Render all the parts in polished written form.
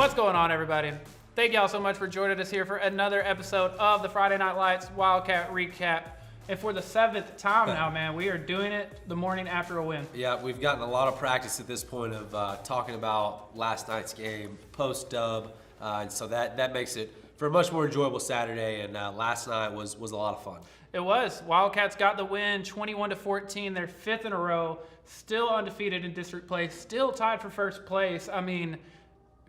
What's going on, everybody? Thank y'all so much for joining us here for another episode of the Friday Night Lights Wildcat Recap. And for the 7th time now, man, we are doing it the morning after a win. Yeah, we've gotten a lot of practice at this point of talking about last night's game, post-dub, and so that makes it for a much more enjoyable Saturday, and last night was a lot of fun. It was. Wildcats got the win, 21-14, their 5th in a row, still undefeated in district play, still tied for first place. I mean,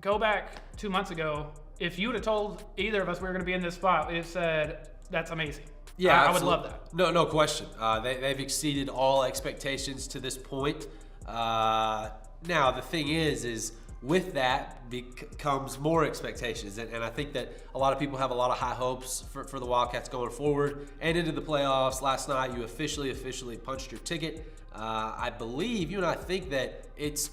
go back 2 months ago, if you would have told either of us we were going to be in this spot, we'd have said, that's amazing. Yeah, I would love that. No question. They've exceeded all expectations to this point. Now, the thing is with that comes more expectations. And I think that a lot of people have a lot of high hopes for the Wildcats going forward and into the playoffs. Last night, you officially punched your ticket. I believe, you and I think that it's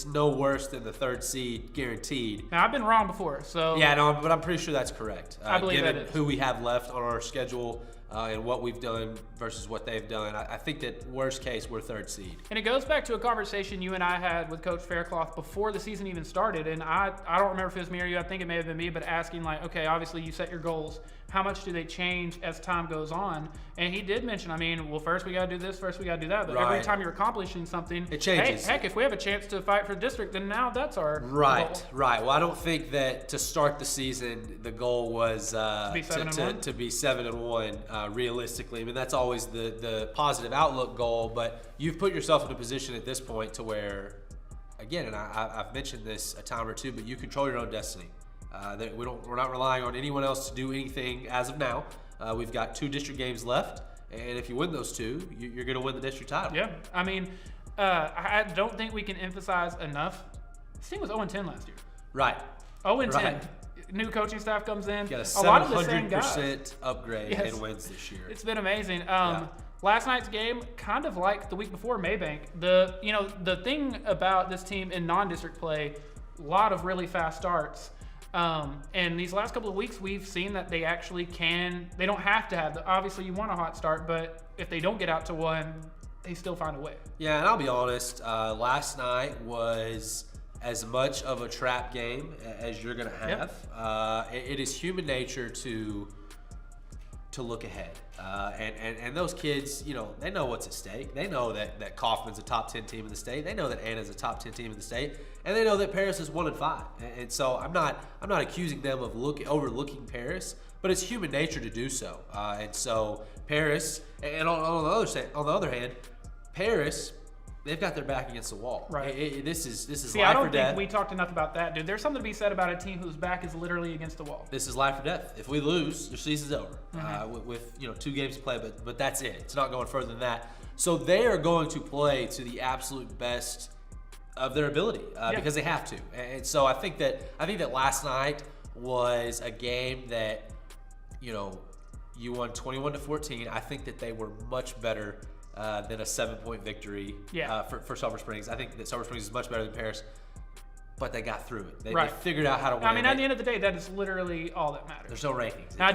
no worse than the 3rd seed guaranteed. Now, I've been wrong before, so... Yeah, no, but I'm pretty sure that's correct. I believe given that is. who we have left on our schedule and what we've done versus what they've done, I think that worst case, we're 3rd seed. And it goes back to a conversation you and I had with Coach Faircloth before the season even started. And I don't remember if it was me or you. I think it may have been me, but asking like, okay, obviously you set your goals. How much do they change as time goes on? And he did mention, I mean, well, first we got to do this, first we got to do that. But every time you're accomplishing something, it changes. Heck, if we have a chance to fight for the district, then now that's our goal. Right. Well, I don't think that to start the season, the goal was to be 7-1 realistically. I mean, that's always the positive outlook goal, but you've put yourself in a position at this point to where, again, and I've mentioned this a time or two, but you control your own destiny. We're not relying on anyone else to do anything as of now. We've got 2 district games left, and if you win those 2, you're going to win the district title. Yeah, I mean, I don't think we can emphasize enough. This team was 0-10 last year. Right. 0-10. Right. New coaching staff comes in. Got a 700% upgrade in wins this year. It's been amazing. Last night's game, kind of like the week before Maybank. The thing about this team in non-district play, a lot of really fast starts. And these last couple of weeks, we've seen that they actually can. They don't have to have. Obviously, you want a hot start, but if they don't get out to one, they still find a way. Yeah, and I'll be honest. Last night was as much of a trap game as you're going to have. Yep. It is human nature to look ahead. And those kids, they know what's at stake. They know that Kaufman's a top 10 team in the state. They know that Anna's a top 10 team in the state. And they know that Paris is 1-5. And so I'm not accusing them of overlooking Paris, but it's human nature to do so. And so Paris, and on the other hand, Paris, they've got their back against the wall. Right. This is See, life I or don't death. think we talked enough about that, dude. There's something to be said about a team whose back is literally against the wall. This is life or death. If we lose, your season's over. With 2 games to play, but that's it. It's not going further than that. So they are going to play to the absolute best of their ability because they have to. And so I think that last night was a game that you won 21-14. I think that they were much better than a 7-point victory for Sulphur Springs. I think that Sulphur Springs is much better than Paris, but they got through it. They figured out how to win. I mean, at the end of the day, that is literally all that matters. There's no rankings. Now,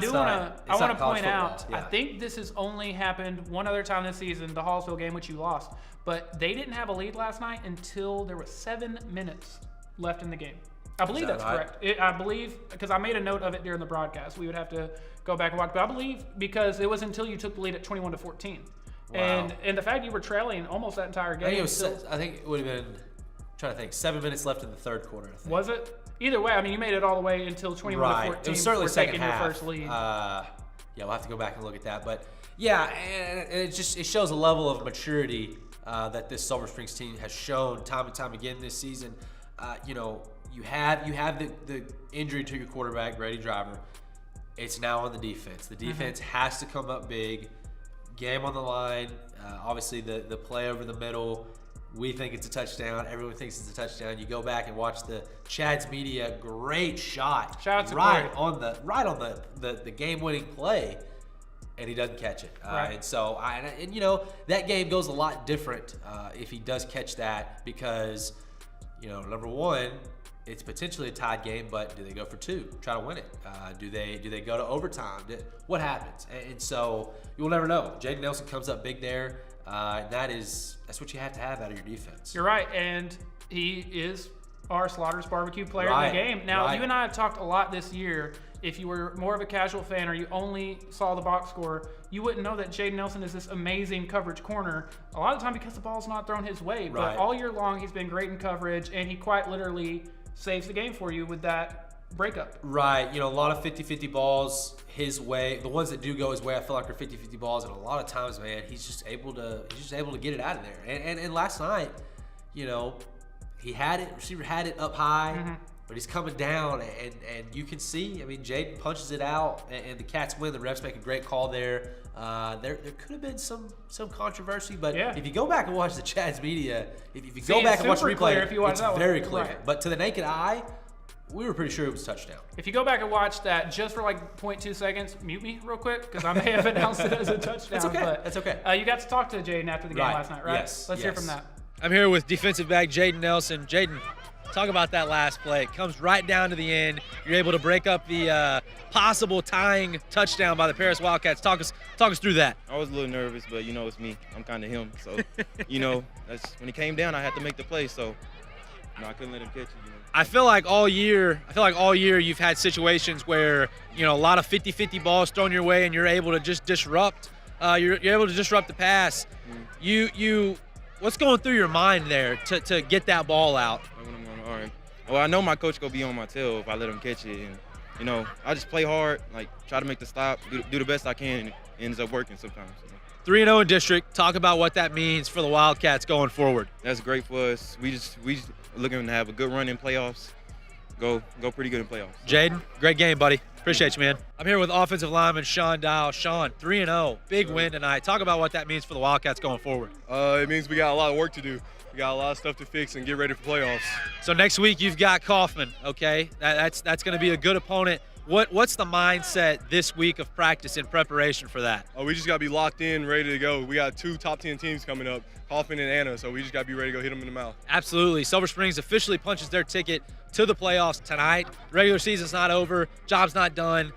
I want to point out, Yeah. I think this has only happened one other time this season, the Hallsville game, which you lost. But they didn't have a lead last night until there was 7 minutes left in the game. I believe that's correct. I believe, because I made a note of it during the broadcast. We would have to go back and watch. But I believe because it was until you took the lead at 21-14. Wow. And the fact you were trailing almost that entire game. I think it would have been, trying to think, 7 minutes left in the 3rd quarter, I think. Was it? Either way, I mean, you made it all the way until 21-14. It was certainly second taking half. Your first lead. We'll have to go back and look at that. But yeah, and it shows a level of maturity that this Sulphur Springs team has shown time and time again this season. You have the injury to your quarterback, Grady Driver. It's now on the defense. The defense has to come up big. Game on the line. Obviously, the play over the middle. We think it's a touchdown. Everyone thinks it's a touchdown. You go back and watch the Chad's Media great shot. Shout out to on the game-winning play, and he doesn't catch it. And so that game goes a lot different if he does catch that because number one, it's potentially a tied game, but do they go for 2, try to win it? Do they go to overtime? What happens? And so you'll never know. Jaden Nelson comes up big there. That's what you have to have out of your defense. You're right, and he is our Slaughter's Barbecue player of the game. Now, you and I have talked a lot this year. If you were more of a casual fan or you only saw the box score, you wouldn't know that Jaden Nelson is this amazing coverage corner. A lot of the time because the ball's not thrown his way. But all year long, he's been great in coverage, and he quite literally saves the game for you with that breakup. Right. You know, a lot of 50-50 balls his way. The ones that do go his way, I feel like are 50-50 balls, and a lot of times, man, he's just able to get it out of there. And last night, you know, receiver had it up high, but he's coming down, and you can see, I mean, Jaden punches it out, and the Cats win. The refs make a great call there. There could have been some controversy, but if you go back and watch the Chad's media, if you go back and watch the replay, it's very clear. Right. But to the naked eye, we were pretty sure it was a touchdown. If you go back and watch that just for like 0.2 seconds, mute me real quick, because I may have announced it as a touchdown. That's okay. But, that's okay. You got to talk to Jaden after the game last night, right? Yes. Let's hear from that. I'm here with defensive back Jaden Nelson. Jaden, talk about that last play. It comes right down to the end. You're able to break up the possible tying touchdown by the Paris Wildcats. Talk us through that. I was a little nervous, but you know it's me. I'm kind of him. So, you know, that's when he came down, I had to make the play. So, you know, I couldn't let him catch it. You know. I feel like all year you've had situations where, you know, a lot of 50-50 balls thrown your way, and you're able to just disrupt. You're able to disrupt the pass. You what's going through your mind there to get that ball out? All right. Well, I know my coach gonna be on my tail if I let him catch it, and you know, I just play hard, like try to make the stop, do the best I can, and it ends up working sometimes. You know? 3-0 in district. Talk about what that means for the Wildcats going forward. That's great for us. We just looking to have a good run in playoffs. Go pretty good in playoffs. Jaden, great game, buddy. Appreciate you, man. I'm here with offensive lineman Sean Dial. Sean, 3-0, big win tonight. Talk about what that means for the Wildcats going forward. It means we got a lot of work to do. We got a lot of stuff to fix and get ready for playoffs. So next week you've got Kaufman, okay? That's going to be a good opponent. What's the mindset this week of practice in preparation for that? We just got to be locked in, ready to go. We got 2 top 10 teams coming up, Kaufman and Anna, so we just got to be ready to go hit them in the mouth. Absolutely. Sulphur Springs officially punches their ticket to the playoffs tonight. The regular season's not over. Job's not done.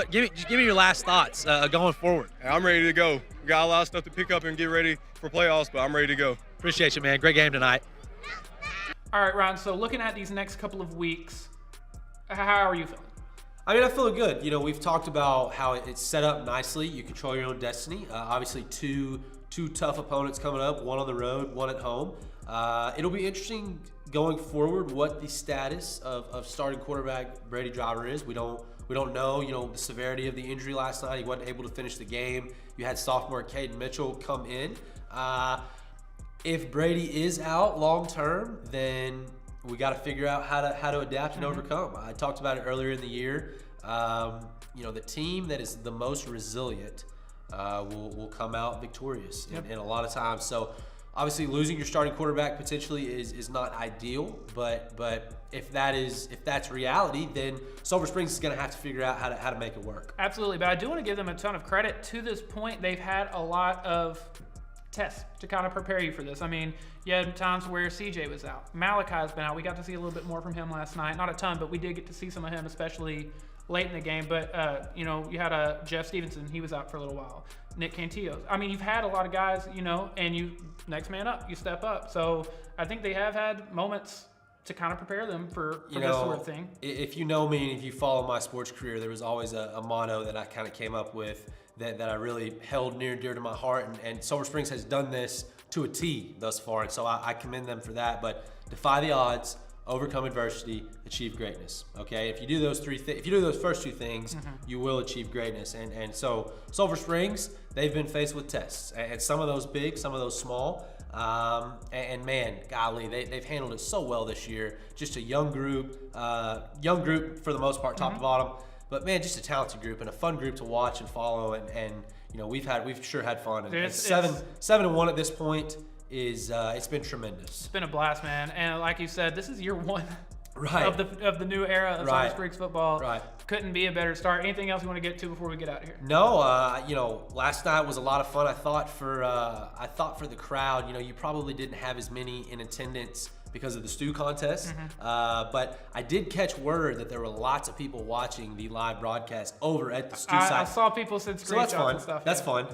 Give me your last thoughts going forward. I'm ready to go. We got a lot of stuff to pick up and get ready for playoffs, but I'm ready to go. Appreciate you, man. Great game tonight. All right, Ron, so looking at these next couple of weeks, how are you feeling? I mean, I feel good. You know, we've talked about how it's set up nicely. You control your own destiny. Obviously, two tough opponents coming up, one on the road, one at home. It'll be interesting going forward what the status of starting quarterback Brady Driver is. We don't know, you know, the severity of the injury last night. He wasn't able to finish the game. You had sophomore Caden Mitchell come in. If Brady is out long term, then we got to figure out how to adapt and overcome. I talked about it earlier in the year. You know, the team that is the most resilient will come out victorious in a lot of times. So obviously losing your starting quarterback potentially is not ideal, but if that's reality, then Sulphur Springs is going to have to figure out how to make it work. Absolutely, but I do want to give them a ton of credit. To this point, they've had a lot of tests to kind of prepare you for this. I mean, you had times where CJ was out. Malachi's been out. We got to see a little bit more from him last night. Not a ton, but we did get to see some of him, especially late in the game. But, you know, you had Jeff Stevenson. He was out for a little while. Nick Cantillo. I mean, you've had a lot of guys, you know, and you next man up. You step up. So I think they have had moments to kind of prepare them for this sort of thing. If you know me and if you follow my sports career, there was always a motto that I kind of came up with that I really held near and dear to my heart. And Sulphur Springs has done this to a T thus far. And so I commend them for that. But defy the odds, overcome adversity, achieve greatness. Okay, if you do those if you do those first two things, you will achieve greatness. And so Sulphur Springs, they've been faced with tests, and some of those big, some of those small. And man, golly, they've handled it so well this year. Just a young group for the most part, top to bottom. But man, just a talented group and a fun group to watch and follow. And you know, we've sure had fun. And 7-1 at this point is it's been tremendous. It's been a blast, man. And like you said, this is year one right. of the new era of Sulphur Springs football. Right. Couldn't be a better start. Anything else you want to get to before we get out of here? No, you know, last night was a lot of fun. I thought for the crowd, you know, you probably didn't have as many in attendance because of the stew contest. But I did catch word that there were lots of people watching the live broadcast over at the stew site. I saw people send screenshots that's fun. and stuff. That's fun.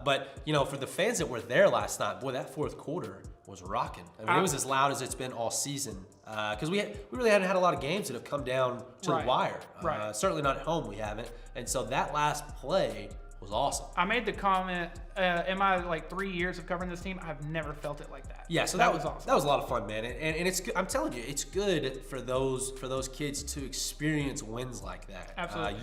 But, you know, for the fans that were there last night, boy, that fourth quarter was rocking. I mean, it was as loud as it's been all season because we really hadn't had a lot of games that have come down to the wire. Right. Certainly not at home, we haven't. And so that last play was awesome. I made the comment in my like 3 years of covering this team, I've never felt it like that. Yeah, so that was awesome. That was a lot of fun, man. And it's good. I'm telling you, it's good for those kids to experience wins like that. Absolutely.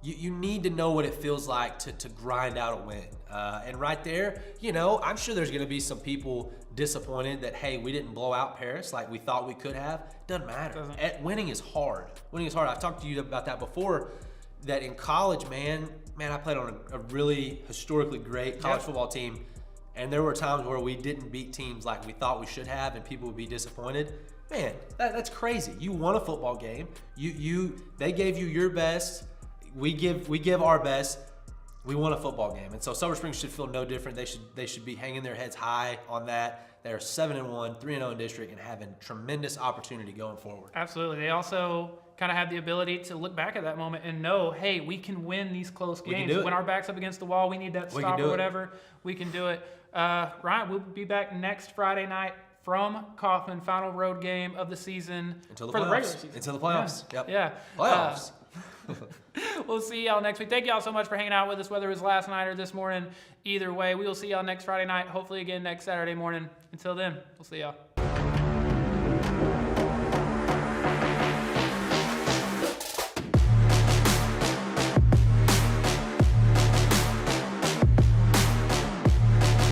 You need to know what it feels like to grind out a win. And right there, I'm sure there's going to be some people disappointed that, hey, we didn't blow out Paris like we thought we could have. Doesn't matter. Winning is hard. Winning is hard. I've talked to you about that before, that in college, man, I played on a really historically great college football team. And there were times where we didn't beat teams like we thought we should have, and people would be disappointed. Man, that's crazy. You won a football game. They gave you your best. We give our best. We won a football game, and so Sulphur Springs should feel no different. They should be hanging their heads high on that. They're 7-1, 3-0 in district, and having tremendous opportunity going forward. Absolutely. They also kind of have the ability to look back at that moment and know, hey, we can win these close games. When our back's up against the wall, we need that stop or whatever. We can do it. Ryan, we'll be back next Friday night from Kaufman, final road game of the season the regular season. Until the playoffs. Yeah. Playoffs. We'll see y'all next week. Thank y'all so much for hanging out with us, whether it was last night or this morning. Either way, we will see y'all next Friday night, hopefully again next Saturday morning. Until then, we'll see y'all.